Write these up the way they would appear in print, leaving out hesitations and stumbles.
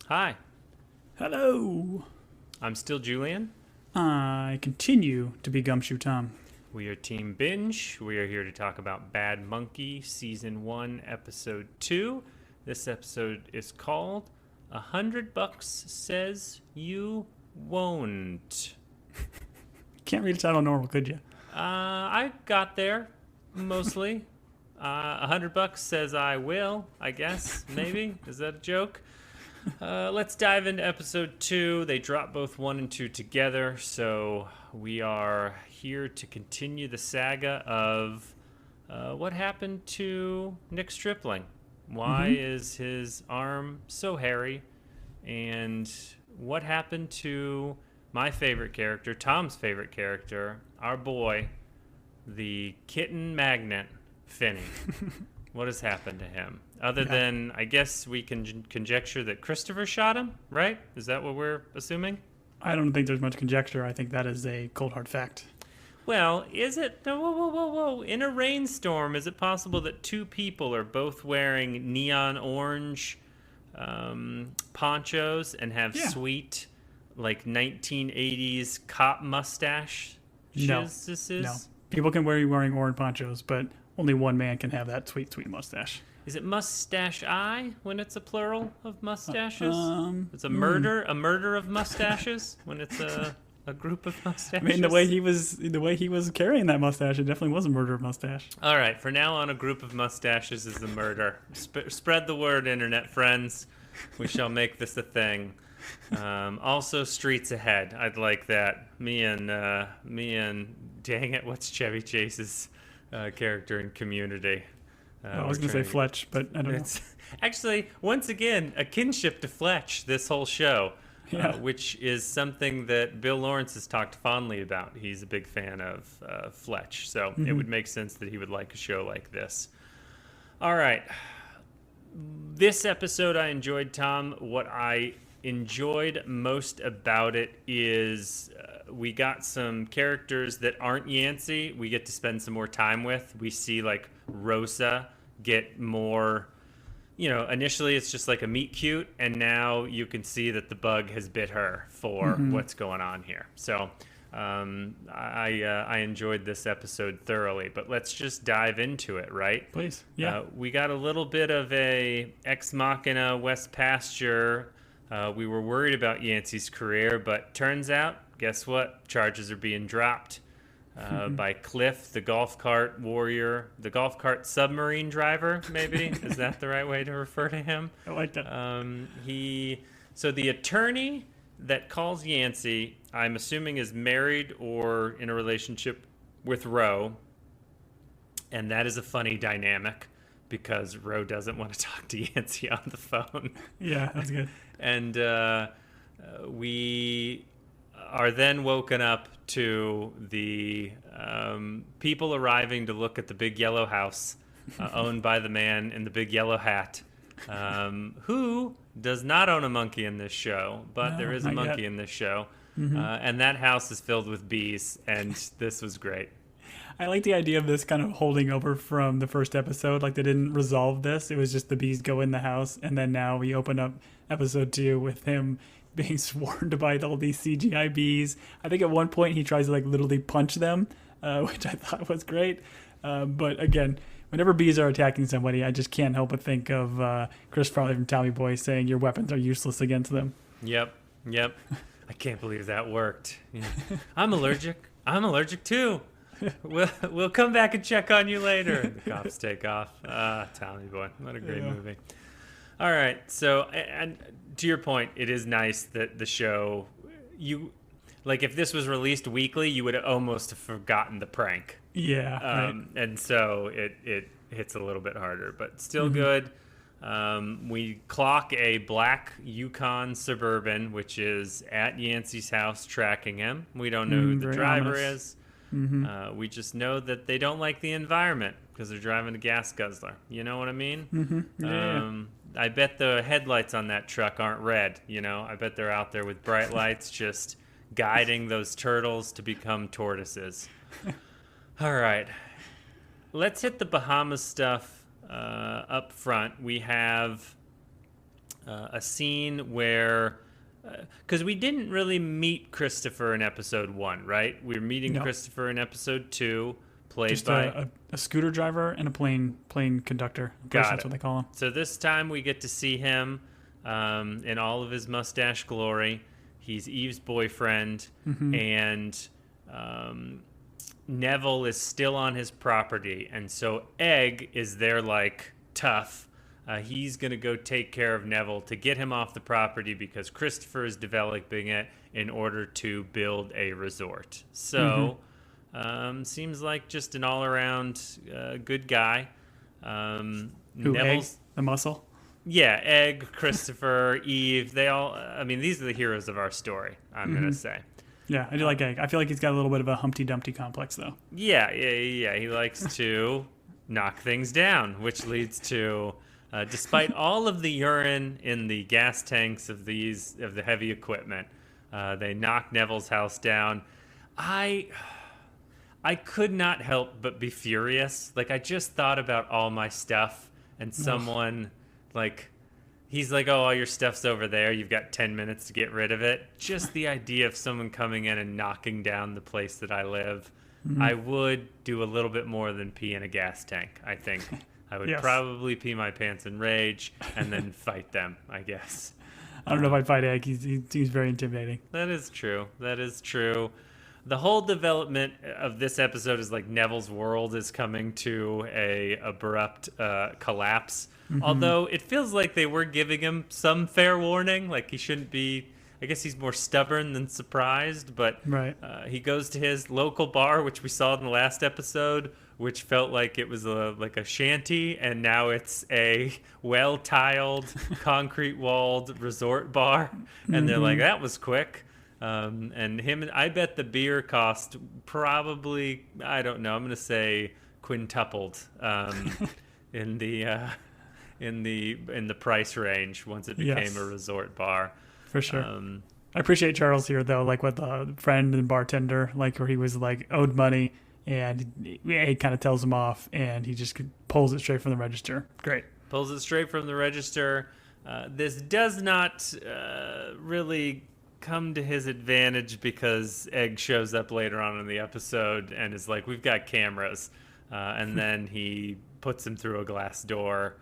Hi, Hello. I'm still Julian. I continue to be Gumshoe Tom. We are Team Binge. We are here to talk about Bad Monkey, Season 1, Episode 2. This episode is called $100 Says You Won't. Can't read a title normal, could you? I got there, mostly. $100 says I will, I guess, maybe. Is that a joke? Let's dive into episode 2. They drop both 1 and 2 together, so we are here to continue the saga of what happened to Nick Stripling. Why is his arm so hairy? And what happened to my favorite character, Tom's favorite character, our boy, the kitten magnet, Finney? What has happened to him? Other than, I guess we can conjecture that Christopher shot him, right? Is that what we're assuming? I don't think there's much conjecture. I think that is a cold hard fact. Well, is it? No, whoa. In a rainstorm, is it possible that two people are both wearing neon orange ponchos and have sweet, like 1980s cop mustache? No. People can wearing orange ponchos, but only one man can have that sweet, sweet mustache. Is it mustache-eye when it's a plural of mustaches? It's a murder of mustaches when it's a group of mustaches. I mean, the way he was carrying that mustache, it definitely was a murder of mustache. All right, for now on, a group of mustaches is a murder. Spread the word, internet friends. We shall make this a thing. Also, streets ahead. I'd like that. Me and dang it, what's Chevy Chase's character in Community? I was going to say Fletch, but I don't know. Actually, once again, a kinship to Fletch this whole show, which is something that Bill Lawrence has talked fondly about. He's a big fan of Fletch, so it would make sense that he would like a show like this. All right. This episode I enjoyed, Tom. What I enjoyed most about it is we got some characters that aren't Yancey we get to spend some more time with. We see like Rosa get more, initially it's just like a meet cute, and now you can see that the bug has bit her for what's going on here. So I enjoyed this episode thoroughly, but let's just dive into it, right? Please. Yeah. We got a little bit of a ex machina West Pasture. We were worried about Yancey's career, but turns out, guess what? Charges are being dropped by Cliff, the golf cart warrior, the golf cart submarine driver, maybe? Is that the right way to refer to him? I like that. So the attorney that calls Yancey, I'm assuming is married or in a relationship with Roe, and that is a funny dynamic because Roe doesn't want to talk to Yancey on the phone. Yeah, that's good. And we are then woken up to the people arriving to look at the big yellow house owned by the man in the big yellow hat, who does not own a monkey in this show, but there is a monkey in this show. And that house is filled with bees, and this was great. I like the idea of this kind of holding over from the first episode. Like, they didn't resolve this. It was just the bees go in the house, and then now we open up episode 2 with him being swarmed by all these CGI bees. I think at one point he tries to like literally punch them, which I thought was great. But again, whenever bees are attacking somebody, I just can't help but think of Chris Farley from Tommy Boy saying your weapons are useless against them. Yep. I can't believe that worked. Yeah. I'm allergic too. We'll come back and check on you later. And the cops take off. Tommy Boy, what a great movie. All right, so and to your point, it is nice that the show, if this was released weekly, you would almost have forgotten the prank. Yeah. Right. And so it hits a little bit harder, but still good. We clock a black Yukon Suburban, which is at Yancey's house, tracking him. We don't know who the driver is. We just know that they don't like the environment because they're driving a gas guzzler. You know what I mean? I bet the headlights on that truck aren't red. I bet they're out there with bright lights just guiding those turtles to become tortoises. All right. Let's hit the Bahamas stuff up front. We have a scene where, because we didn't really meet Christopher in episode 1, right? We're meeting No. Christopher in episode 2, played Just by... a scooter driver and a plane conductor. Got That's it. what they call him. So this time we get to see him in all of his mustache glory. He's Eve's boyfriend, and Neville is still on his property, and so Egg is there like tough. He's going to go take care of Neville to get him off the property because Christopher is developing it in order to build a resort. So, seems like just an all-around good guy. Who, Neville's... Egg, the muscle? Yeah, Egg, Christopher, Eve, they all... I mean, these are the heroes of our story, I'm going to say. Yeah, I do like Egg. I feel like he's got a little bit of a Humpty Dumpty complex, though. Yeah. He likes to knock things down, which leads to... despite all of the urine in the gas tanks of the heavy equipment, they knock Neville's house down. I could not help but be furious. Like, I just thought about all my stuff, and someone, like, he's like, oh, all your stuff's over there. You've got 10 minutes to get rid of it. Just the idea of someone coming in and knocking down the place that I live, I would do a little bit more than pee in a gas tank, I think. I would probably pee my pants in rage and then fight them, I guess. I don't know if I'd fight Egg. He's very intimidating. That is true. The whole development of this episode is like Neville's world is coming to a abrupt collapse. Although it feels like they were giving him some fair warning. Like he shouldn't be... I guess he's more stubborn than surprised, but Right. He goes to his local bar, which we saw in the last episode, which felt like it was like a shanty, and now it's a well-tiled, concrete-walled resort bar. And they're like, that was quick. I bet the beer cost probably, I don't know, I'm going to say quintupled in the price range once it became a resort bar. For sure. I appreciate Charles here, though, like with the friend and bartender, like where he was like owed money and he kind of tells him off and he just pulls it straight from the register. Great. Pulls it straight from the register. This does not really come to his advantage because Egg shows up later on in the episode and is like, we've got cameras. And then he puts him through a glass door.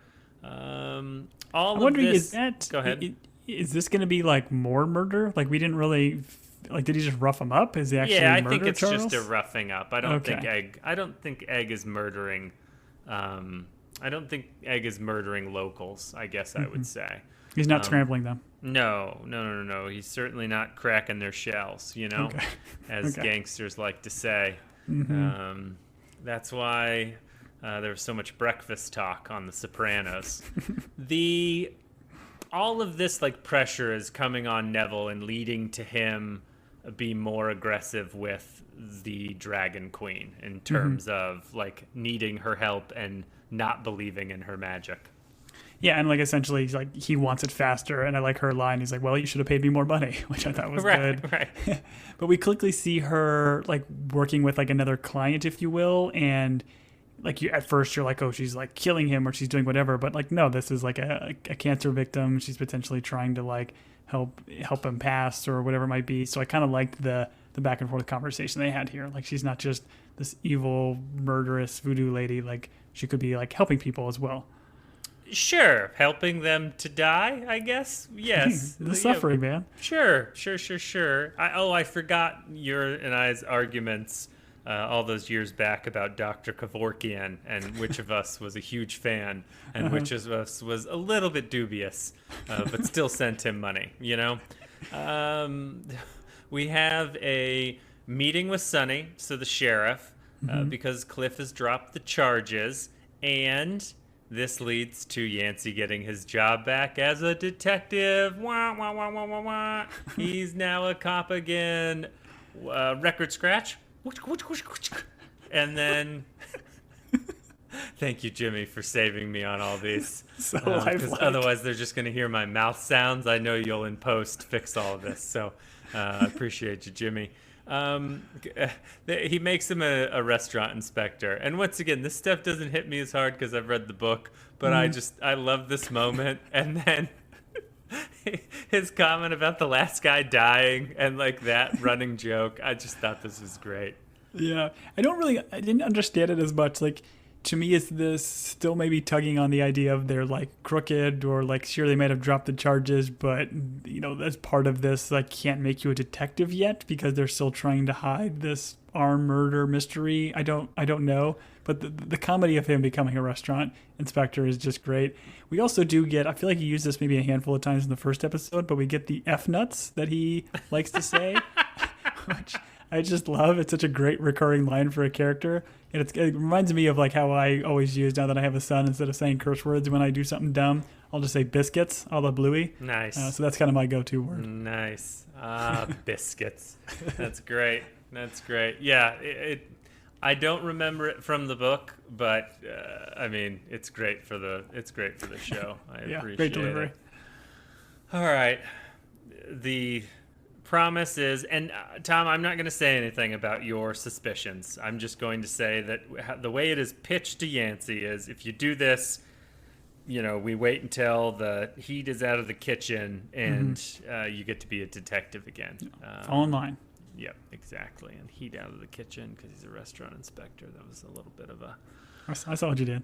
I'm wondering, Go ahead. Is this going to be like more murder? Like we didn't really, like, did he just rough him up? Is he actually I murder think it's Charles? just a roughing up. I don't think Egg is murdering. I don't think Egg is murdering locals, I guess I would say. He's not scrambling them. No. He's certainly not cracking their shells, as gangsters like to say. That's why there was so much breakfast talk on The Sopranos. All of this like pressure is coming on Neville and leading to him be more aggressive with the Dragon Queen in terms of like needing her help and not believing in her magic. Yeah, and like essentially he's like he wants it faster, and I like her line. He's like, "Well, you should have paid me more money," which I thought was good. Right. But we quickly see her like working with like another client, if you will, and like at first you're like, oh, she's like killing him or she's doing whatever, but like no, this is like a cancer victim. She's potentially trying to like help him pass or whatever it might be. So I kind of liked the back and forth conversation they had here. Like she's not just this evil murderous voodoo lady. Like she could be like helping people as well. Sure, helping them to die, I guess. Yes, the suffering, man. Sure. I forgot your and I's arguments all those years back about Dr. Kevorkian and which of us was a huge fan and which of us was a little bit dubious, but still sent him money, We have a meeting with Sonny, so the sheriff, because Cliff has dropped the charges, and this leads to Yancey getting his job back as a detective. Wah, wah, wah, wah, wah, wah. He's now a cop again. Record scratch. And then... Thank you, Jimmy, for saving me on all these. So because otherwise they're just going to hear my mouth sounds. I know you'll in post fix all of this. So I appreciate you, Jimmy. He makes him a restaurant inspector. And once again, this stuff doesn't hit me as hard because I've read the book. But I love this moment. And then His comment about the last guy dying and like that running joke. I just thought this was great. Yeah, I didn't understand it as much. Like, to me, it's this still maybe tugging on the idea of they're like crooked or like, sure, they might have dropped the charges, but as part of this, like, can't make you a detective yet because they're still trying to hide this armed murder mystery. I don't know, but the comedy of him becoming a restaurant inspector is just great. We also do get, I feel like he used this maybe a handful of times in the first episode, but we get the F nuts that he likes to say, which I just love. It's such a great recurring line for a character. And it reminds me of like how I always use, now that I have a son, instead of saying curse words when I do something dumb, I'll just say biscuits, a la Bluey. Nice. So that's kind of my go-to word. Nice. Biscuits. That's great. That's great. Yeah, I don't remember it from the book, but I mean, it's great for the show. I Yeah, appreciate great delivery. it. All right. The promise is, and Tom, I'm not going to say anything about your suspicions. I'm just going to say that the way it is pitched to Yancey is, if you do this, we wait until the heat is out of the kitchen and you get to be a detective again. Fall in line. Yep, exactly. And heat out of the kitchen because he's a restaurant inspector. That was a little bit of a... I saw what you did.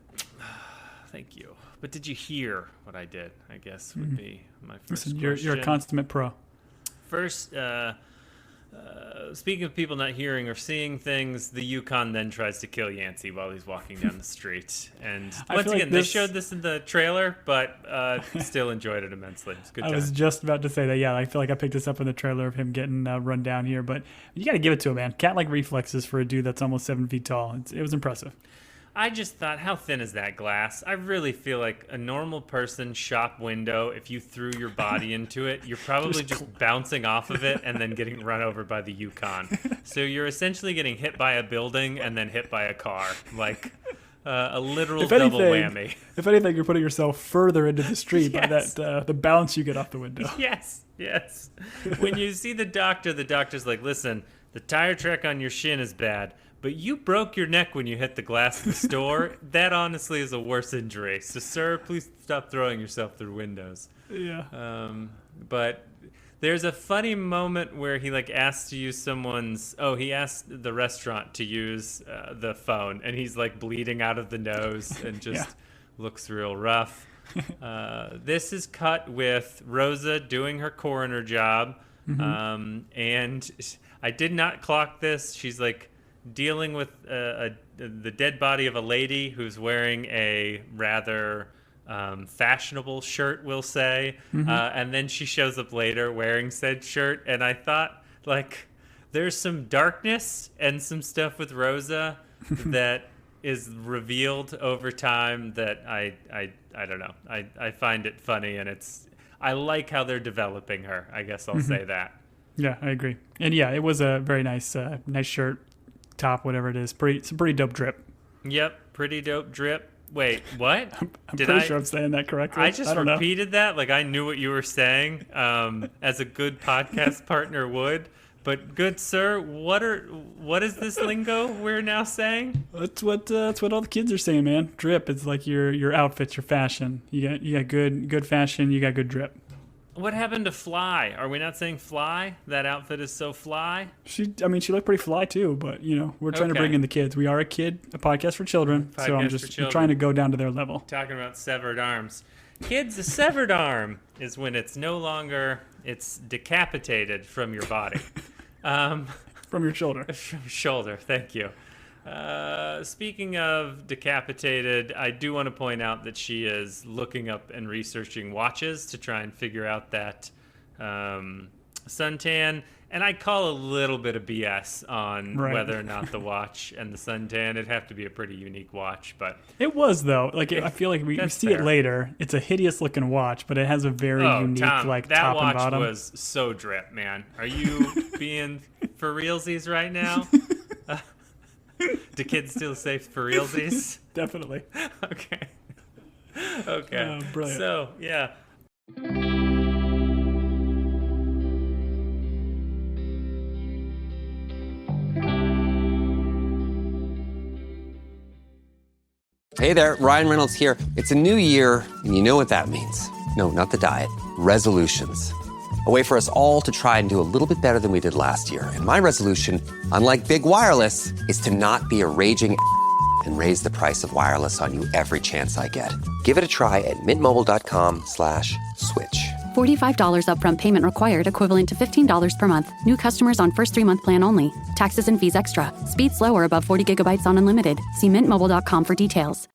Thank you. But did you hear what I did, I guess, would be my first Listen, question. you're a consummate pro. First, speaking of people not hearing or seeing things, the Yukon then tries to kill Yancey while he's walking down the street. And once again, they showed this in the trailer, but still enjoyed it immensely. It's a good time. I was just about to say that, yeah, I feel like I picked this up in the trailer of him getting run down here, but you got to give it to him, man. Cat-like reflexes for a dude that's almost 7 feet tall. It was impressive. I just thought, how thin is that glass? I really feel like a normal person's shop window, if you threw your body into it, you're probably just bouncing off of it and then getting run over by the Yukon. So you're essentially getting hit by a building and then hit by a car. Like a literal double whammy. If anything, you're putting yourself further into the street by the bounce you get off the window. Yes. When you see the doctor's like, listen, the tire track on your shin is bad, but you broke your neck when you hit the glass in the store. That honestly is a worse injury. So, sir, please stop throwing yourself through windows. Yeah. But there's a funny moment where he asks to use he asked the restaurant to use the phone, and he's bleeding out of the nose and just looks real rough. This is cut with Rosa doing her coroner job. And I did not clock this. She's dealing with the dead body of a lady who's wearing a rather fashionable shirt, we'll say. And then she shows up later wearing said shirt. And I thought, there's some darkness and some stuff with Rosa that is revealed over time that I don't know. I find it funny, and I like how they're developing her. I guess I'll say that. Yeah, I agree. And yeah, it was a very nice shirt, top, whatever it is. Some pretty dope drip. Yep, pretty dope drip. Wait, what? I'm pretty sure I'm saying that correctly. I just repeated that I knew what you were saying, as a good podcast partner would. But good sir, what is this lingo we're now saying? That's what all the kids are saying, man. Drip. It's like your outfits, your fashion. You got good fashion. You got good drip. What happened to fly? Are we not saying fly? That outfit is so fly. She looked pretty fly too. But we're trying to bring in the kids. We are a podcast for children. So I'm trying to go down to their level. Talking about severed arms. Kids, a severed arm is when it's no longer, it's decapitated from your body. From your shoulder. From your shoulder, thank you. Speaking of decapitated, I do want to point out that she is looking up and researching watches to try and figure out that suntan. And I call a little bit of BS on whether or not the watch and the suntan, it'd have to be a pretty unique watch, but it was though. I feel like we see it later. It's a hideous looking watch, but it has a very unique Tom, top and bottom. That watch was so drip, man. Are you being for realsies right now? Do kids still say for realsies? Definitely. Okay. Brilliant. So yeah. Hey there, Ryan Reynolds here. It's a new year, and you know what that means. No, not the diet. resolutions. A way for us all to try and do a little bit better than we did last year. And my resolution, unlike big wireless, is to not be a raging and raise the price of wireless on you every chance I get. Give it a try at mintmobile.com/switch. $45 upfront payment required, equivalent to $15 per month. New customers on first 3-month plan only. Taxes and fees extra. Speed slower above 40 gigabytes on unlimited. See mintmobile.com for details.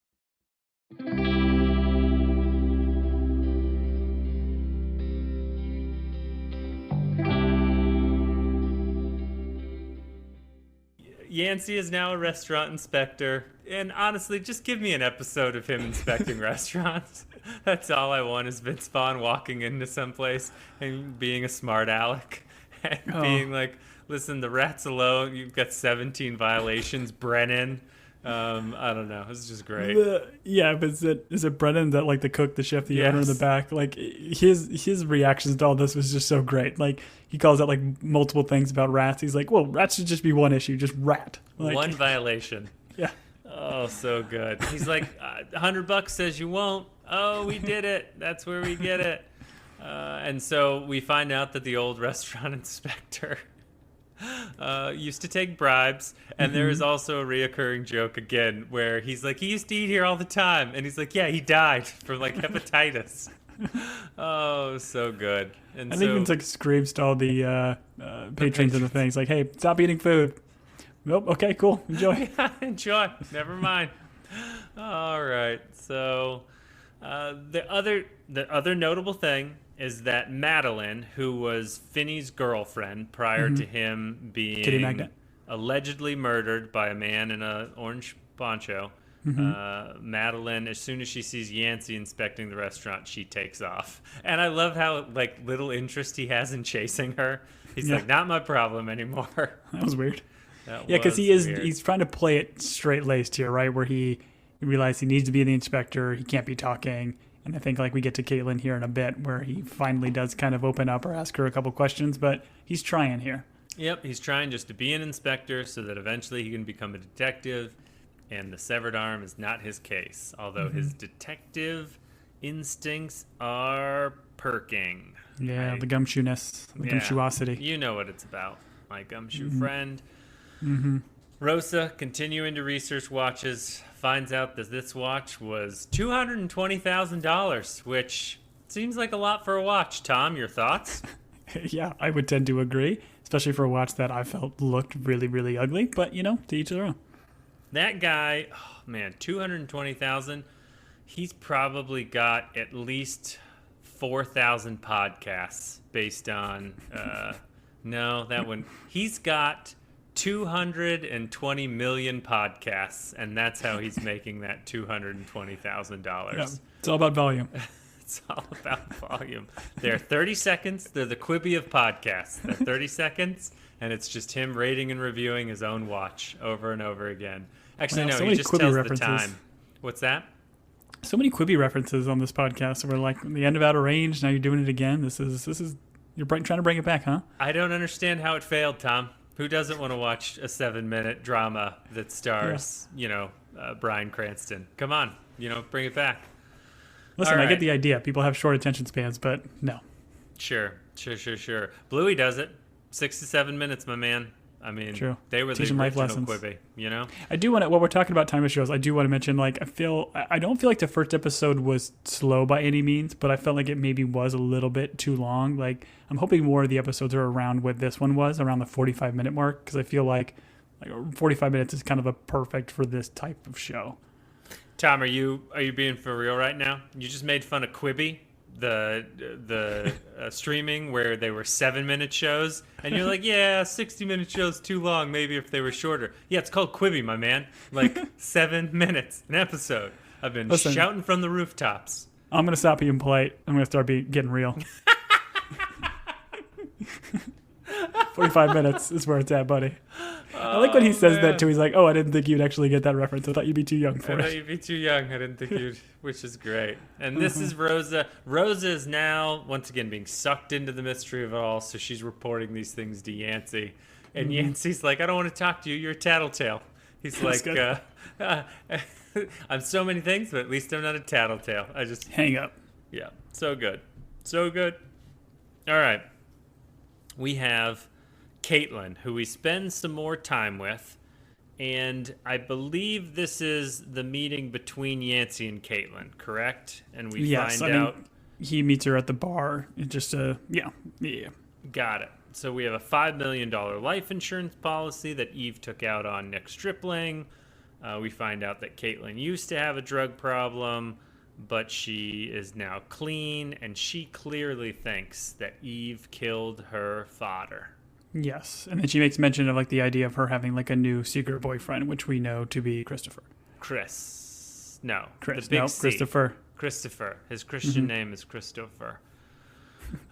Yancey is now a restaurant inspector, and honestly, just give me an episode of him inspecting restaurants. That's all I want is Vince Vaughn walking into someplace and being a smart aleck and being like, listen, the rat's alone. You've got 17 violations, Brennan. I don't know. It's just great. Yeah, but is it Brennan that like the cook, the chef, the owner in the back? Like his reactions to all this was just so great. Like he calls out like multiple things about rats. He's like, well, rats should just be one issue, just rat. Like, one violation. Yeah. Oh, so good. He's like, $100 says you won't. Oh, we did it. That's where we get it. And so we find out that the old restaurant inspector used to take bribes, and there is also a reoccurring joke again where he's like, he used to eat here all the time, and he's like, yeah, he died from like hepatitis. Oh, so good. And so, even like screams to all the patrons in the thing. He's like, hey, stop eating food. Nope. Okay, cool. Enjoy. Yeah, enjoy. Never mind. All right. So the other notable thing is that Madeline, who was Finney's girlfriend prior to him being allegedly murdered by a man in an orange poncho, Madeline, as soon as she sees Yancey inspecting the restaurant, she takes off. And I love how like little interest he has in chasing her. He's like, not my problem anymore. That was weird. Because he's trying to play it straight-laced here, right? Where he realized he needs to be the inspector. He can't be talking. And I think like we get to Caitlin here in a bit where he finally does kind of open up or ask her a couple questions, but he's trying here. Yep, he's trying just to be an inspector so that eventually he can become a detective, and the severed arm is not his case, although his detective instincts are perking. Yeah, the gumshoeness, the gumshoosity. You know what it's about, my gumshoe friend. Rosa, continuing to research watches, finds out that this watch was $220,000, which seems like a lot for a watch. Tom, your thoughts? Yeah, I would tend to agree, especially for a watch that I felt looked really, really ugly. But, to each their own. That guy, oh man, $220,000. He's probably got at least 4,000 podcasts based on. No, that one. He's got 220 million podcasts, and that's how he's making that $220,000. Yeah, it's all about volume. It's all about volume. They're 30 seconds. They're the Quibi of podcasts. They're 30 seconds, and it's just him rating and reviewing his own watch over and over again. Actually, no, he just Quibi tells references. the time. What's that? So many Quibi references on this podcast. We're like, the end of Out of Range, now you're doing it again. This is you're trying to bring it back, huh? I don't understand how it failed, Tom. Who doesn't want to watch a 7-minute drama that stars, Bryan Cranston? Come on, bring it back. Listen, right. I get the idea. People have short attention spans, but no. Sure. Bluey does it. 6 to 7 minutes, my man. I mean, True. They were Teaching the life original lessons. Quibi, I do want to, while we're talking about time of shows, I do want to mention, I don't feel like the first episode was slow by any means, but I felt like it maybe was a little bit too long. Like, I'm hoping more of the episodes are around what this one was, around the 45-minute mark, because I feel like 45 minutes is kind of a perfect for this type of show. Tom, are you being for real right now? You just made fun of Quibi, the streaming where they were 7-minute shows, and you're like, yeah, 60-minute shows too long. Maybe if they were shorter. Yeah, it's called Quibi, my man. Like 7 minutes an episode. I've been shouting from the rooftops. I'm gonna stop being polite. I'm gonna start getting real. 45 minutes is where it's at, buddy. I like when he says that too. He's like, "Oh, I didn't think you'd actually get that reference. I thought you'd be too young for it." I thought you'd be too young. I didn't think you'd, which is great. And this is Rosa. Rosa is now, once again, being sucked into the mystery of it all, so she's reporting these things to Yancey. And Yancey's like, I don't want to talk to you. You're a tattletale. He's like, I'm so many things, but at least I'm not a tattletale. I just... Hang up. Yeah, so good. So good. All right. We have Caitlin, who we spend some more time with. And I believe this is the meeting between Yancey and Caitlin, correct? And we find out... he meets her at the bar. It just, yeah. Got it. So we have a $5 million life insurance policy that Eve took out on Nick Stripling. We find out that Caitlin used to have a drug problem, but she is now clean, and she clearly thinks that Eve killed her father. Yes, and then she makes mention of like the idea of her having like a new secret boyfriend, which we know to be Christopher. Chris. No. Chris. The big No, C. Christopher. Christopher. His Christian name is Christopher.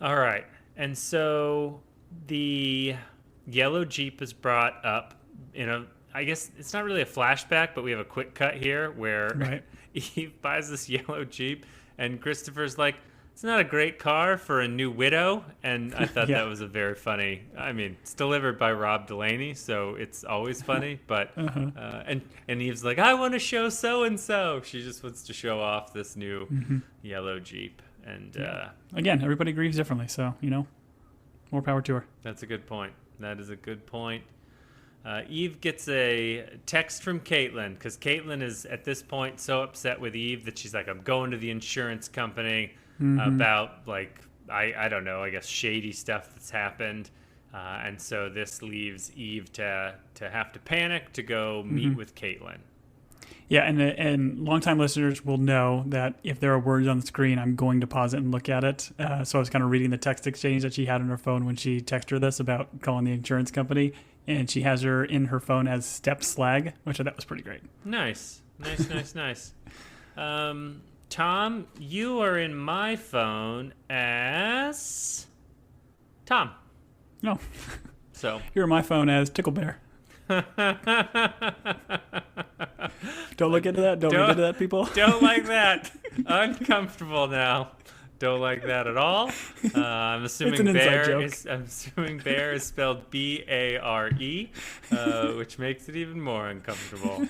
All right. And so the yellow Jeep is brought up in a, I guess it's not really a flashback, but we have a quick cut here where Eve buys this yellow Jeep and Christopher's like, it's not a great car for a new widow. And I thought that was a very funny, I mean, it's delivered by Rob Delaney, so it's always funny. But, and Eve's like, I want to show so-and-so. She just wants to show off this new yellow Jeep. And again, everybody grieves differently. So, more power to her. That's a good point. That is a good point. Eve gets a text from Caitlin because Caitlin is at this point so upset with Eve that she's like, I'm going to the insurance company about like, I don't know, I guess shady stuff that's happened. And so this leaves Eve to have to panic to go meet with Caitlin. Yeah, and longtime listeners will know that if there are words on the screen, I'm going to pause it and look at it. So I was kind of reading the text exchange that she had on her phone when she texted her this about calling the insurance company. And she has her in her phone as Step Slag, which I thought was pretty great. Nice. Tom, you are in my phone as Tom. No. So you're in my phone as Tickle Bear. Don't look into that. Don't look into that, people. Don't like that. Uncomfortable now. Don't like that at all. I'm assuming Bear is spelled Bare, which makes it even more uncomfortable.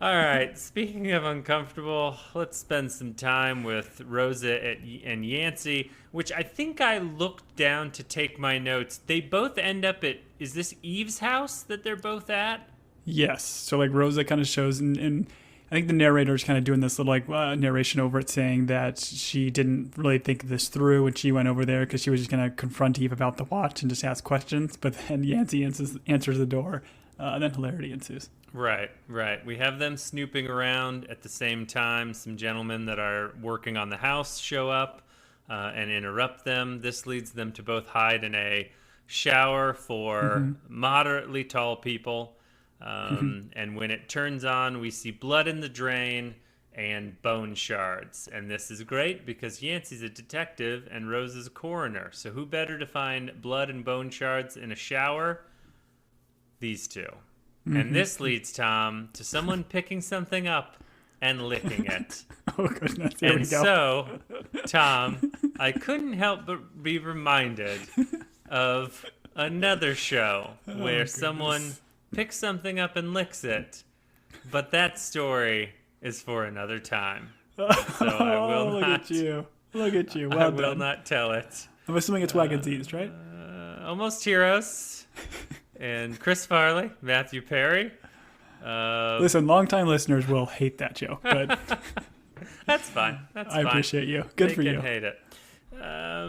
All right. Speaking of uncomfortable, let's spend some time with Rosa and Yancey, which I think I looked down to take my notes. They both end up at, is this Eve's house that they're both at? Yes. So like Rosa kind of shows and I think the narrator is kind of doing this little like narration over it, saying that she didn't really think this through when she went over there because she was just going to confront Eve about the watch and just ask questions. But then Yancey answers the door, and then hilarity ensues. Right. We have them snooping around at the same time. Some gentlemen that are working on the house show up and interrupt them. This leads them to both hide in a shower for moderately tall people. And when it turns on, we see blood in the drain and bone shards. And this is great because Yancey's a detective and Rose is a coroner. So who better to find blood and bone shards in a shower? These two. And this leads, Tom, to someone picking something up and licking it. Oh, goodness. Here we go. So, Tom, I couldn't help but be reminded of another show where someone picks something up and licks it, but that story is for another time. So I will not. Look at you. Well I will done. not tell it. I'm assuming it's Wagons East, right? Almost Heroes and Chris Farley, Matthew Perry. Listen, longtime listeners will hate that joke, but that's fine. I appreciate you. Good for you. They can hate it.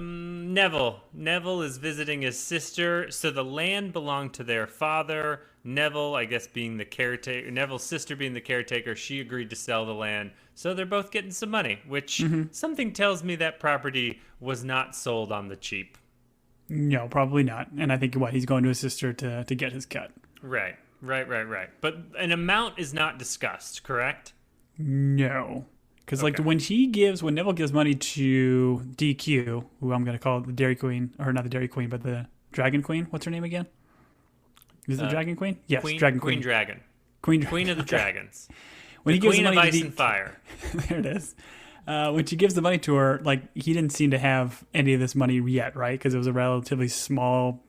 Neville is visiting his sister. So the land belonged to their father. Neville, I guess, being the caretaker. Neville's sister being the caretaker. She agreed to sell the land. So they're both getting some money, which something tells me that property was not sold on the cheap. No, probably not. And I think he's going to his sister to get his cut. Right. But an amount is not discussed, correct? No. Because like when Neville gives money to DQ, who I'm going to call the Dairy Queen, or not the Dairy Queen, but the Dragon Queen. What's her name again? Is it the Dragon Queen? Yes, Dragon Queen. Queen of the Dragons. When he gives Queen money of Ice to and Fire. There it is. When she gives the money to her, like he didn't seem to have any of this money yet, right? Because it was a relatively small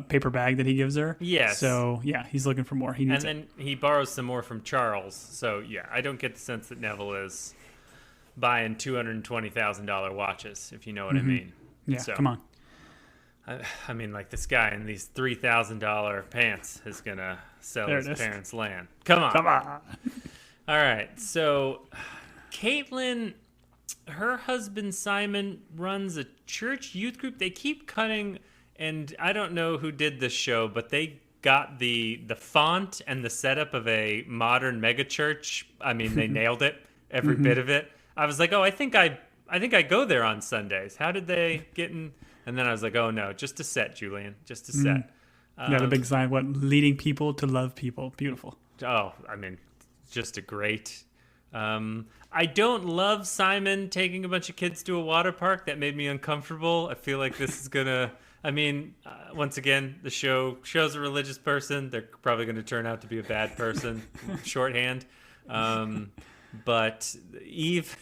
paper bag that he gives her. Yes. So yeah, he's looking for more. He needs and then he borrows some more from Charles. So yeah, I don't get the sense that Neville is buying $220,000 watches, if you know what I mean. Yeah, So, come on. I mean, like this guy in these $3,000 pants is gonna sell There his it is. parents' land. Come on. Come on. All right. So, Caitlin, her husband Simon runs a church youth group. They keep cutting, and I don't know who did this show, but they got the font and the setup of a modern megachurch. I mean, they nailed it, every bit of it. I was like, oh, I think I go there on Sundays. How did they get in? And then I was like, oh no, just a set, Julian, just a set. Yeah, the big sign, what? Leading people to love people. Beautiful. Oh, I mean, just a great. I don't love Simon taking a bunch of kids to a water park. That made me uncomfortable. I feel like this is gonna. I mean, once again, the shows a religious person. They're probably going to turn out to be a bad person, shorthand. But Eve,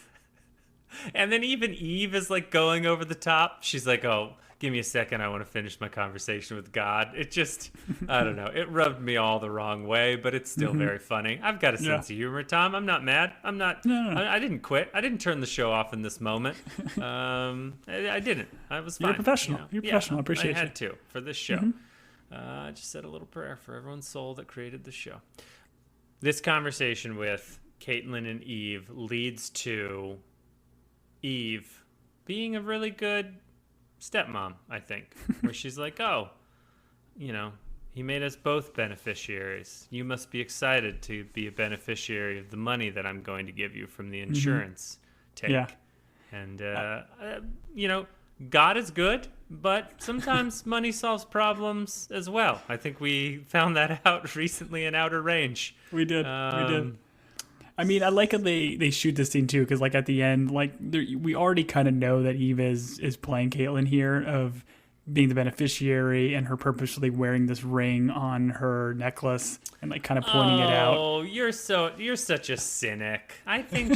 and then even Eve is like going over the top. She's like, "Oh, give me a second. I want to finish my conversation with God." It just, I don't know. It rubbed me all the wrong way, but it's still very funny. I've got a sense of humor, Tom. I'm not mad. I'm not. No. I didn't quit. I didn't turn the show off in this moment. I didn't. I was fine. You're a professional. You know? You're a professional. I appreciate I you. had to for this show. I just said a little prayer for everyone's soul that created the show. This conversation with Caitlin and Eve leads to Eve being a really good stepmom, I think, where she's like, oh, you know, he made us both beneficiaries. You must be excited to be a beneficiary of the money that I'm going to give you from the insurance take. Yeah. And, you know, God is good, but sometimes money solves problems as well. I think we found that out recently in Outer Range. We did. I mean, I like how they shoot this scene too, because like at the end, like we already kind of know that Eve is playing Caitlin here of being the beneficiary and her purposely wearing this ring on her necklace and like kind of pointing it out. Oh, you're such a cynic. I think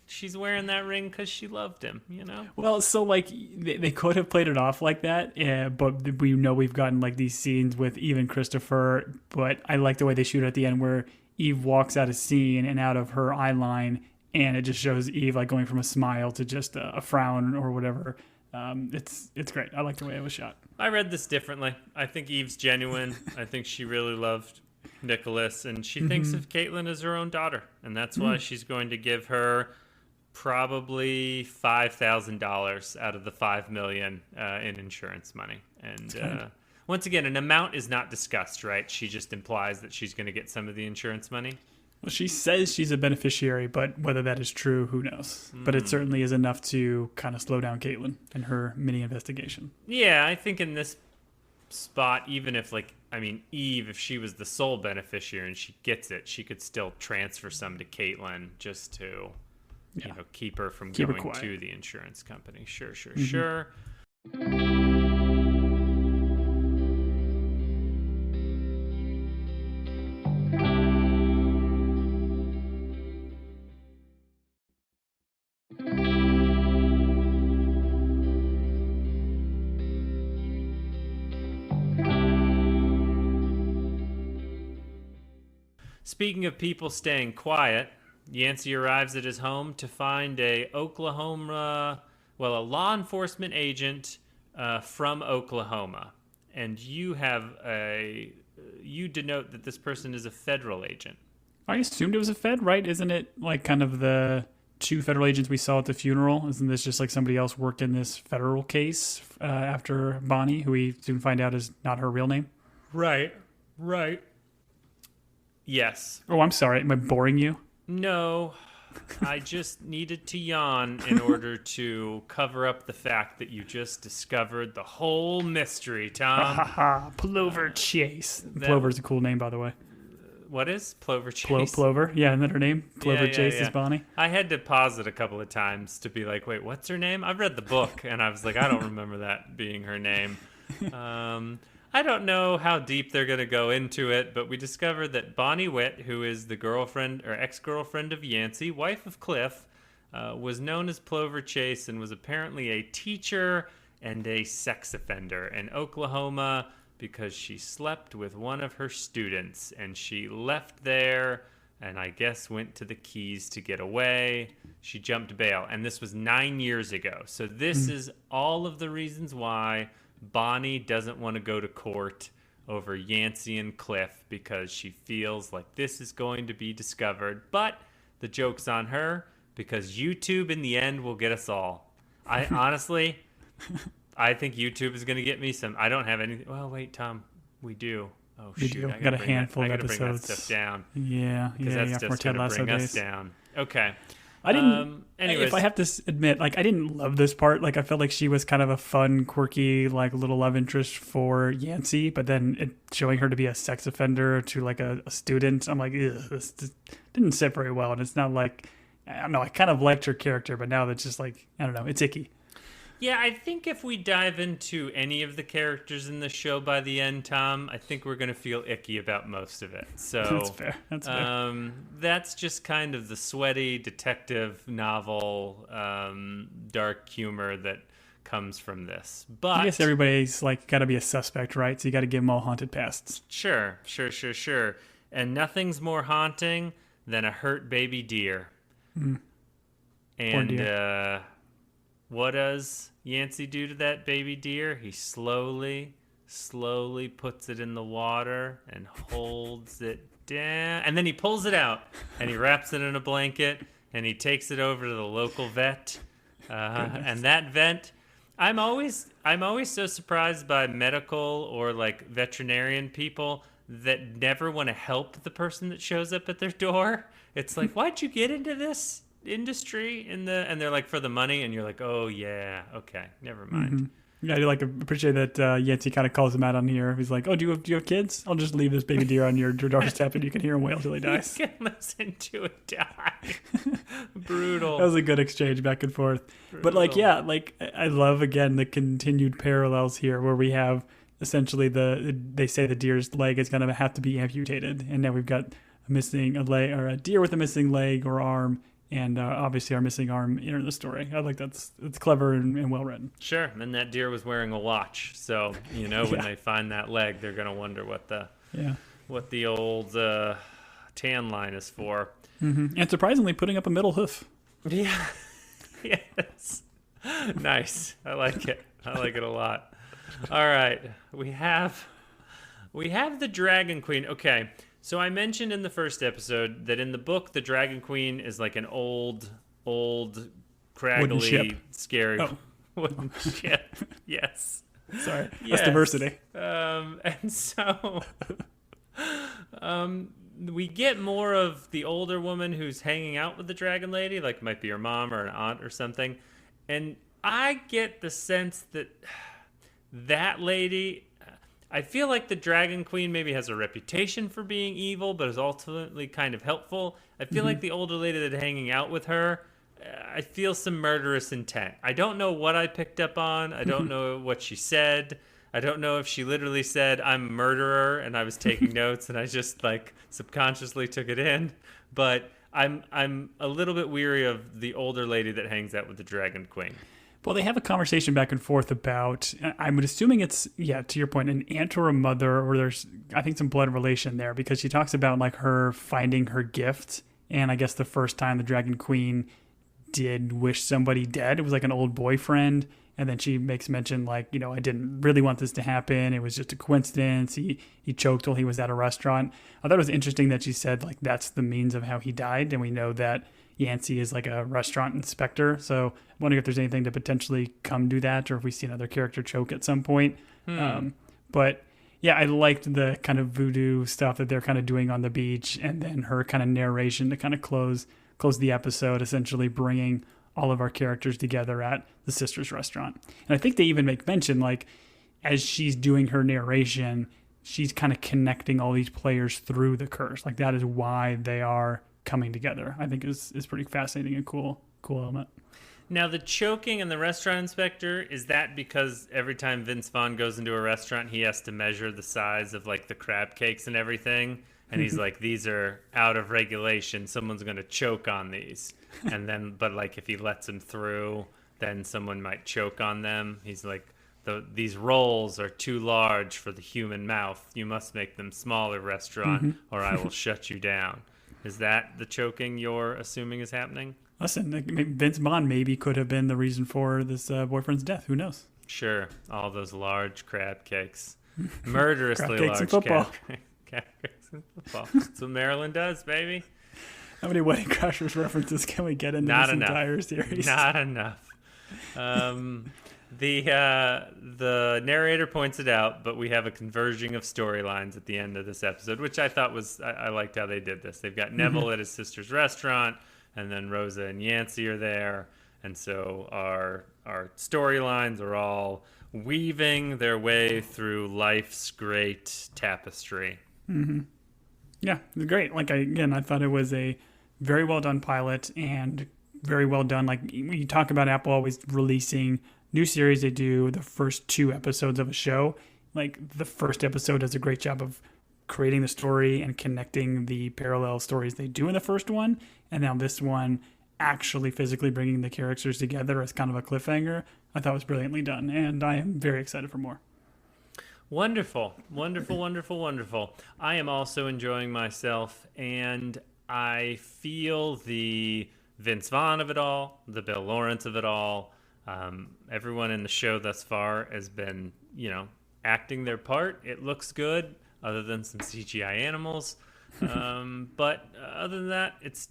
she's wearing that ring because she loved him. You know. Well, so like they could have played it off like that, but we know we've gotten like these scenes with Eve and Christopher. But I like the way they shoot it at the end where Eve walks out of scene and out of her eye line, and it just shows Eve like going from a smile to just a frown or whatever. It's great. I like the way it was shot. I read this differently. I think Eve's genuine. I think she really loved Nicholas, and she thinks of Caitlin as her own daughter, and that's why she's going to give her probably $5,000 out of the $5 million in insurance money. And once again, an amount is not discussed, right? She just implies that she's going to get some of the insurance money. Well, she says she's a beneficiary, but whether that is true, who knows? But it certainly is enough to kind of slow down Caitlin and her mini investigation. Yeah, I think in this spot, even if Eve, if she was the sole beneficiary and she gets it, she could still transfer some to Caitlin just to, keep her from Keep her going quiet. to the insurance company. Sure. Speaking of people staying quiet, Yancey arrives at his home to find a law enforcement agent from Oklahoma. And you denote that this person is a federal agent. I assumed it was a Fed, right? Isn't it like kind of the two federal agents we saw at the funeral? Isn't this just like somebody else worked in this federal case after Bonnie, who we soon find out is not her real name? Right. Yes. Oh, I'm sorry. Am I boring you? No, I just needed to yawn in order to cover up the fact that you just discovered the whole mystery, Tom. Haha, Plover Chase. Plover's a cool name, by the way. What is Plover Chase? Plover, yeah, isn't that her name? Plover Chase is Bonnie. I had to pause it a couple of times to be like, wait, what's her name? I've read the book, and I was like, I don't remember that being her name. I don't know how deep they're going to go into it, but we discovered that Bonnie Witt, who is the girlfriend or ex-girlfriend of Yancey, wife of Cliff, was known as Plover Chase and was apparently a teacher and a sex offender in Oklahoma because she slept with one of her students, and she left there and I guess went to the Keys to get away. She jumped bail, and this was 9 years ago. So this is all of the reasons why Bonnie doesn't want to go to court over Yancey and Cliff, because she feels like this is going to be discovered. But the joke's on her, because YouTube in the end will get us all. I honestly, I think YouTube is going to get me some. I don't have anything. Well, wait, Tom, we do. Oh, We shoot. do. I Got a handful of I gotta bring that episodes. stuff down. Yeah, Because yeah, that's more just Ted going to Lasso bring us days. down. Okay. I didn't. Anyways. If I have to admit, like, I didn't love this part. Like, I felt like she was kind of a fun, quirky, like, little love interest for Yancey. But then showing her to be a sex offender to like a student, I'm like, ugh, this didn't sit very well. And it's not like, I don't know. I kind of liked her character, but now it's just like, I don't know. It's icky. Yeah, I think if we dive into any of the characters in the show by the end, Tom, I think we're going to feel icky about most of it. So That's fair. That's fair. That's just kind of the sweaty detective novel, dark humor that comes from this. But I guess everybody's like got to be a suspect, right? So you got to give them all haunted pasts. Sure. And nothing's more haunting than a hurt baby deer. Poor And deer. what does Yancey do to that baby deer? He slowly puts it in the water and holds it down. And then he pulls it out and he wraps it in a blanket and he takes it over to the local vet. And that vet, I'm always so surprised by medical or like veterinarian people that never want to help the person that shows up at their door. It's like, why'd you get into this industry and they're like, for the money, and you're like, oh yeah, okay, never mind. Yeah, I do like appreciate that Yancey kind of calls him out on here. He's like, "Oh, do you have kids? I'll just leave this baby deer on your doorstep, and you can hear him wail till he dies." You can listen to it die. Brutal. That was a good exchange back and forth. But like, yeah, like I love again the continued parallels here, where we have essentially they say the deer's leg is going to have to be amputated, and now we've got a leg or a deer with a missing leg or arm. And obviously our missing arm in the story. I like it's clever and well written. Sure, and that deer was wearing a watch, so when they find that leg, they're gonna wonder what the old tan line is for. Mm-hmm. And surprisingly, putting up a middle hoof. Yeah, yes, nice. I like it. I like it a lot. All right, we have the Dragon Queen. Okay. So I mentioned in the first episode that in the book, the Dragon Queen is like an old, craggly, scary wooden ship. Yes. Sorry. Yes. That's diversity. And so we get more of the older woman who's hanging out with the Dragon Lady, like might be her mom or an aunt or something. And I get the sense that lady... I feel like the Dragon Queen maybe has a reputation for being evil, but is ultimately kind of helpful. I feel like the older lady that's hanging out with her, I feel some murderous intent. I don't know what I picked up on. I don't know what she said. I don't know if she literally said, "I'm a murderer," and I was taking notes and I just like subconsciously took it in. But I'm a little bit weary of the older lady that hangs out with the Dragon Queen. Well, they have a conversation back and forth about, I'm assuming it's, yeah, to your point, an aunt or a mother, or there's, I think, some blood relation there, because she talks about like her finding her gift. And I guess the first time the Dragon Queen did wish somebody dead, it was like an old boyfriend. And then she makes mention like, I didn't really want this to happen. It was just a coincidence. He choked while he was at a restaurant. I thought it was interesting that she said like that's the means of how he died. And we know that Yancey is like a restaurant inspector, so I'm wondering if there's anything to potentially come to that, or if we see another character choke at some point. But yeah, I liked the kind of voodoo stuff that they're kind of doing on the beach, and then her kind of narration to kind of close the episode, essentially bringing all of our characters together at the sisters' restaurant. And I think they even make mention, like, as she's doing her narration, she's kind of connecting all these players through the curse. Like, that is why they are coming together. I think is pretty fascinating and cool element. Now, the choking and the restaurant inspector, is that because every time Vince Vaughn goes into a restaurant, he has to measure the size of like the crab cakes and everything? And he's like, these are out of regulation. Someone's going to choke on these. And then, but like if he lets them through, then someone might choke on them. He's like, these rolls are too large for the human mouth. You must make them smaller, restaurant, or I will shut you down. Is that the choking you're assuming is happening? Listen, Vince Vaughn maybe could have been the reason for this boyfriend's death. Who knows? Sure. All those large crab cakes. Murderously Crab cakes large and football. crab cakes and football. That's what Maryland does, baby. How many Wedding Crashers references can we get into Not this enough. entire series? Not enough. The narrator points it out, but we have a converging of storylines at the end of this episode, which I thought was, I liked how they did this. They've got Neville at his sister's restaurant, and then Rosa and Yancey are there. And so our storylines are all weaving their way through life's great tapestry. Yeah, it was great. Like, I thought it was a very well done pilot and very well done. Like, when you talk about Apple always releasing new series, they do the first 2 episodes of a show. Like, the first episode does a great job of creating the story and connecting the parallel stories they do in the first one. And now this one actually physically bringing the characters together as kind of a cliffhanger, I thought was brilliantly done. And I am very excited for more. Wonderful, wonderful, wonderful, wonderful. I am also enjoying myself, and I feel the Vince Vaughn of it all, the Bill Lawrence of it all. Everyone in the show thus far has been, acting their part. It looks good, other than some CGI animals. But other than that, it's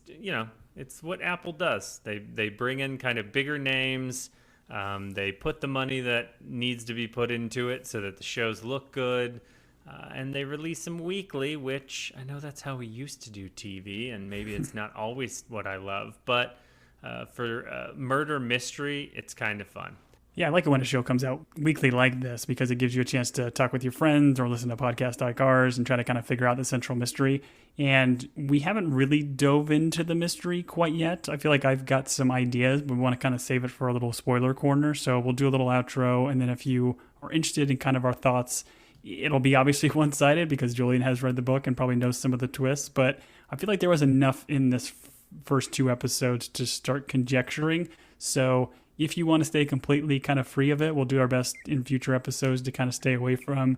what Apple does. They bring in kind of bigger names. They put the money that needs to be put into it so that the shows look good. And they release them weekly, which I know that's how we used to do TV, and maybe it's not always what I love. But for murder mystery, it's kind of fun. Yeah, I like it when a show comes out weekly like this because it gives you a chance to talk with your friends or listen to podcasts like ours and try to kind of figure out the central mystery. And we haven't really dove into the mystery quite yet. I feel like I've got some ideas, but we want to kind of save it for a little spoiler corner. So we'll do a little outro, and then if you are interested in kind of our thoughts, it'll be obviously one-sided because Julian has read the book and probably knows some of the twists. But I feel like there was enough in this first 2 episodes to start conjecturing. So if you want to stay completely kind of free of it, we'll do our best in future episodes to kind of stay away from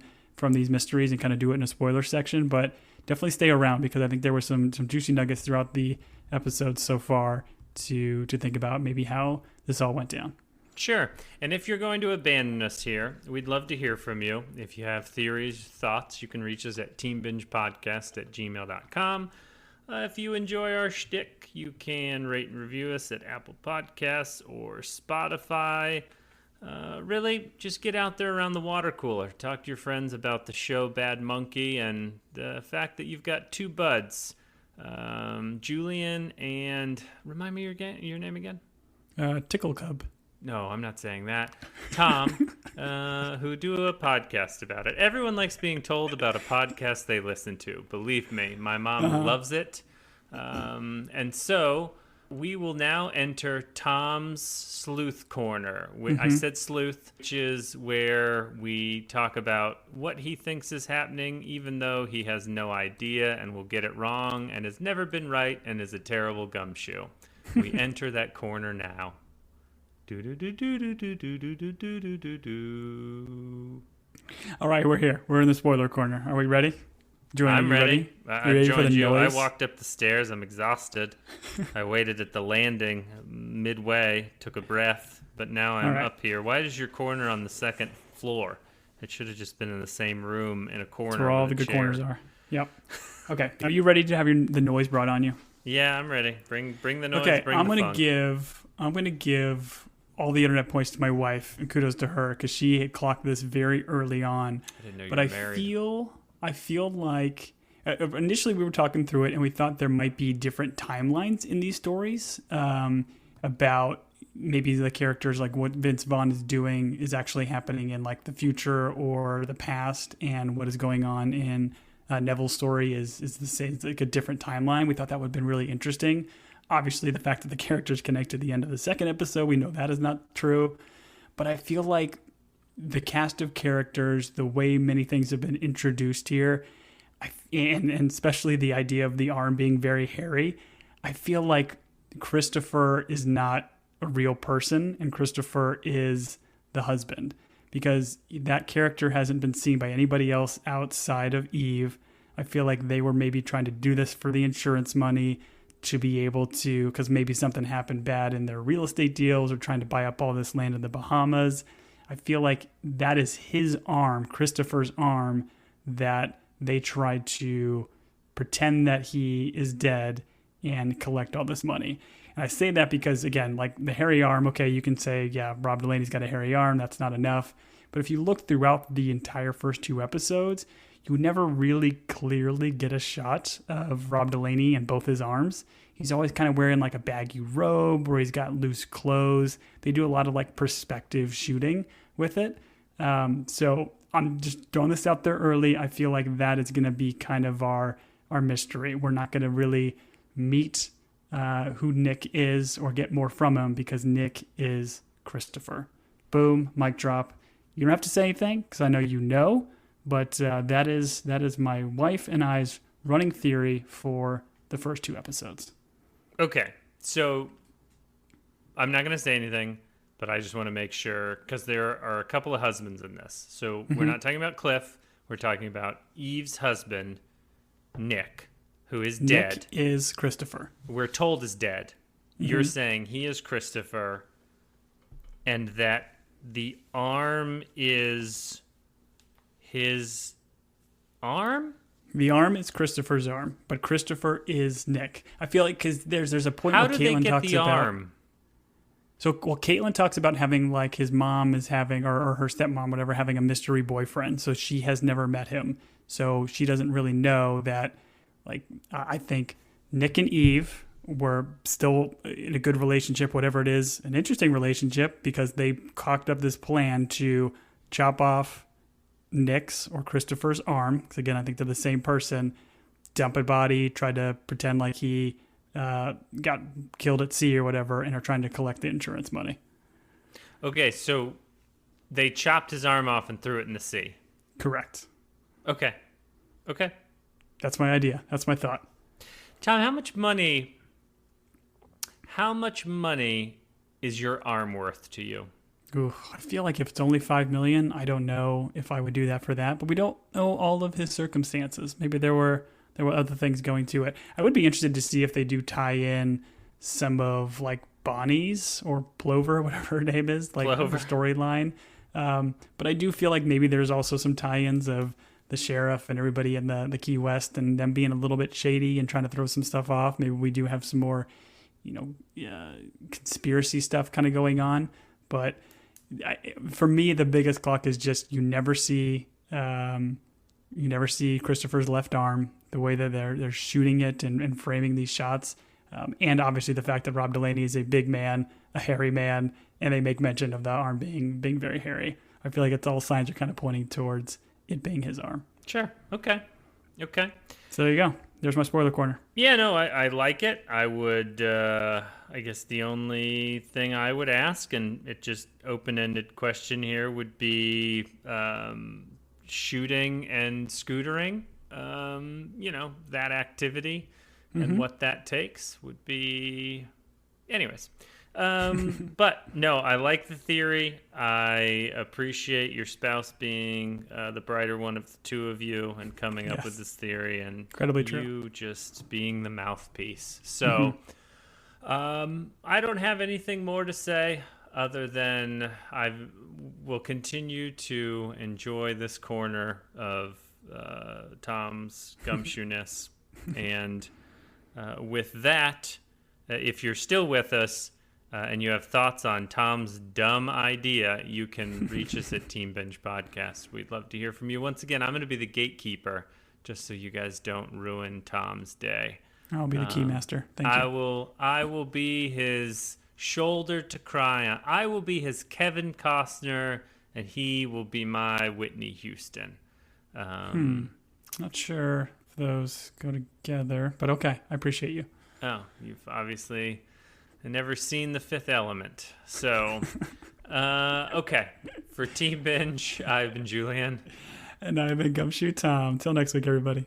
these mysteries and kind of do it in a spoiler section. But definitely stay around because I think there were some juicy nuggets throughout the episodes so far to think about maybe how this all went down. Sure. And if you're going to abandon us here, we'd love to hear from you. If you have theories, thoughts, you can reach us at teambingepodcast@gmail.com. If you enjoy our shtick, you can rate and review us at Apple Podcasts or Spotify. Really, just get out there around the water cooler. Talk to your friends about the show Bad Monkey and the fact that you've got 2 buds, Julian and, remind me your name again? Tickle Cub. No, I'm not saying that. Tom, who do a podcast about it. Everyone likes being told about a podcast they listen to. Believe me, my mom loves it. And so we will now enter Tom's Sleuth Corner. I said sleuth, which is where we talk about what he thinks is happening, even though he has no idea and will get it wrong and has never been right and is a terrible gumshoe. We enter that corner now. All right, we're here. We're in the spoiler corner. Are we ready? Julian, I'm ready. Are I joined you. I noise? walked up the stairs. I'm exhausted. I waited at the landing midway, took a breath, but now I'm up here. Why is your corner on the 2nd floor? It should have just been in the same room in a corner. That's where all the good corners are. Yep. Okay. Are you ready to have the noise brought on you? Yeah, I'm ready. Bring the noise. Okay. Bring I'm the gonna funk. give all the internet points to my wife, and kudos to her because she had clocked this very early on. I didn't know you but were married. I feel like initially we were talking through it, and we thought there might be different timelines in these stories about maybe the characters, like what Vince Vaughn is doing is actually happening in like the future or the past, and what is going on in Neville's story is the same. It's like a different timeline. We thought that would have been really interesting. Obviously, the fact that the characters connect to the end of the 2nd episode, we know that is not true. But I feel like the cast of characters, the way many things have been introduced here, and especially the idea of the arm being very hairy, I feel like Christopher is not a real person and Christopher is the husband, because that character hasn't been seen by anybody else outside of Eve I feel like they were maybe trying to do this for the insurance money to be able to, because maybe something happened bad in their real estate deals or trying to buy up all this land in the Bahamas. I feel like that is his arm, Christopher's arm, that they tried to pretend that he is dead and collect all this money. And I say that because, again, like the hairy arm, okay, you can say, yeah, Rob Delaney's got a hairy arm. That's not enough. But if you look throughout the entire first 2 episodes, you would never really clearly get a shot of Rob Delaney and both his arms. He's always kind of wearing like a baggy robe where he's got loose clothes. They do a lot of like perspective shooting with it. So I'm just throwing this out there early. I feel like that is going to be kind of our mystery. We're not going to really meet who Nick is or get more from him because Nick is Christopher. Boom, mic drop. You don't have to say anything because I know you know, but that is my wife and I's running theory for the first 2 episodes. Okay, so I'm not going to say anything, but I just want to make sure, because there are a couple of husbands in this. So we're not talking about Cliff. We're talking about Eve's husband, Nick, who is dead. Nick is Christopher. We're told is dead. You're saying he is Christopher, and that the arm is his arm? The arm is Christopher's arm, but Christopher is Nick. I feel like because there's a point How where do they Caitlin get talks the about. arm? So, well, Caitlin talks about having like his mom is having, or her stepmom, whatever, having a mystery boyfriend. So she has never met him. So she doesn't really know that. Like, I think Nick and Eve were still in a good relationship, whatever it is, an interesting relationship, because they cocked up this plan to chop off Nick's or Christopher's arm. Because again, I think they're the same person. Dump a body, try to pretend like he got killed at sea or whatever, and are trying to collect the insurance money. Okay, so they chopped his arm off and threw it in the sea. Correct. Okay. That's my idea. That's my thought. Tom, how much money is your arm worth to you? Ooh, I feel like if it's only $5 million, I don't know if I would do that for that. But we don't know all of his circumstances. Maybe there were other things going to it. I would be interested to see if they do tie in some of like Bonnie's or Plover, whatever her name is, like her storyline. But I do feel like maybe there's also some tie-ins of the sheriff and everybody in the Key West and them being a little bit shady and trying to throw some stuff off. Maybe we do have some more, conspiracy stuff kind of going on. But for me, the biggest clock is just you never see Christopher's left arm, the way that they're shooting it and framing these shots. And obviously the fact that Rob Delaney is a big man, a hairy man, and they make mention of the arm being very hairy. I feel like it's all signs are kind of pointing towards it being his arm. Sure. Okay. So there you go. There's my spoiler corner. Yeah, no, I like it. I would, I guess the only thing I would ask, and it just open-ended question here, would be shooting and scootering. That activity and what that takes would be... Anyways. But no, I like the theory. I appreciate your spouse being the brighter one of the two of you and coming up with this theory, and incredibly you true. just being the mouthpiece. So I don't have anything more to say other than I will continue to enjoy this corner of Tom's gumshoeness. And with that, if you're still with us, and you have thoughts on Tom's dumb idea, you can reach us at Team Binge Podcast. We'd love to hear from you. Once again, I'm going to be the gatekeeper, just so you guys don't ruin Tom's day. I'll be the keymaster. Thank you. I will be his shoulder to cry on. I will be his Kevin Costner, and he will be my Whitney Houston. Not sure if those go together, but okay. I appreciate you. Oh, you've obviously... I've never seen The Fifth Element. So, okay. For Team Binge, I've been Julian. And I've been Gumshoe Tom. Till next week, everybody.